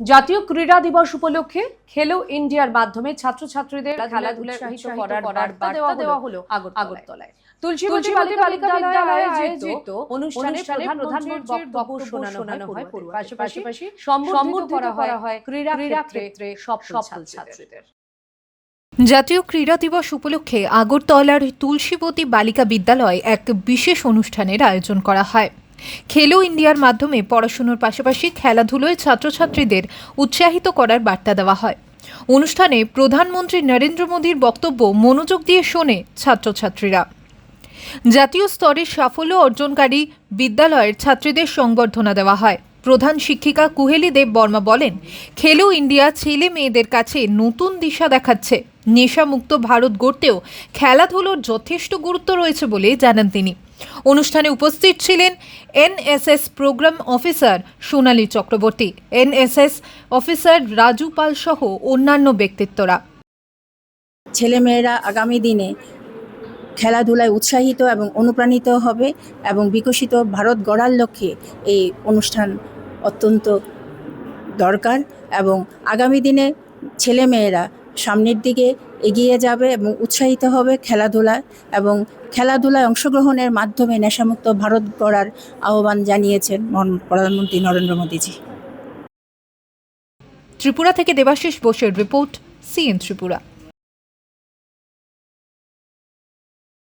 জাতীয় ক্রীড়া দিবস উপলক্ষে খেলো ইন্ডিয়ার মাধ্যমে ছাত্রছাত্রীদের খেলাধুলায় উৎসাহিত করার বার্তা দেওয়া হলো আগরতলায়। তুলসীবতী বালিকা বিদ্যালয়ে আয়োজিত অনুষ্ঠানে প্রধানমন্ত্রীর বক্তব্য শোনানো হয় পড়ুয়াদের, পাশাপাশি সম্বর্ধিত করা হয় ক্রীড়া ক্ষেত্রে সফল ছাত্রীদের। জাতীয় ক্রীড়া দিবস উপলক্ষে আগরতলার তুলসীবতী বালিকা বিদ্যালয়ে এক বিশেষ অনুষ্ঠানের আয়োজন করা হয়। খেলো ইন্ডিয়ার মাধ্যমে পড়াশুনোর পাশাপাশি খেলাধুলোয় ছাত্রছাত্রীদের উৎসাহিত করার বার্তা দেওয়া হয়। অনুষ্ঠানে প্রধানমন্ত্রী নরেন্দ্র মোদীর বক্তব্য মনোযোগ দিয়ে শোনে ছাত্রছাত্রীরা। জাতীয় স্তরে সাফল্য অর্জনকারী বিদ্যালয়ের ছাত্রীদের সংবর্ধনা দেওয়া হয়। প্রধান শিক্ষিকা কুহেলি দেব বর্মা বলেন, খেলো ইন্ডিয়া ছেলে মেয়েদের কাছে নতুন দিশা দেখাচ্ছে। নেশামুক্ত ভারত গড়তেও খেলাধুলোর যথেষ্ট গুরুত্ব রয়েছে বলে জানান তিনি। অনুষ্ঠানে উপস্থিত ছিলেন এনএসএস প্রোগ্রাম অফিসার সোনালী চক্রবর্তী, এনএসএস অফিসার রাজু পাল সহ অন্যান্য ব্যক্তিত্বরা। ছেলেমেয়েরা আগামী দিনে খেলাধুলায় উৎসাহিত এবং অনুপ্রাণিত হবে এবং বিকশিত ভারত গড়ার লক্ষ্যে এই অনুষ্ঠান অত্যন্ত দরকার এবং আগামী দিনে ছেলেমেয়েরা সামনের দিকে এগিয়ে যাবে এবং উৎসাহিত হবে খেলাধুলায় এবং খেলাধুলায় অংশগ্রহণের মাধ্যমে নেশামুক্ত ভারত গড়ার আহ্বান জানিয়েছেন প্রধানমন্ত্রী নরেন্দ্র মোদীজি। ত্রিপুরা থেকে দেবাশিস বোসের রিপোর্ট, সিএন ত্রিপুরা।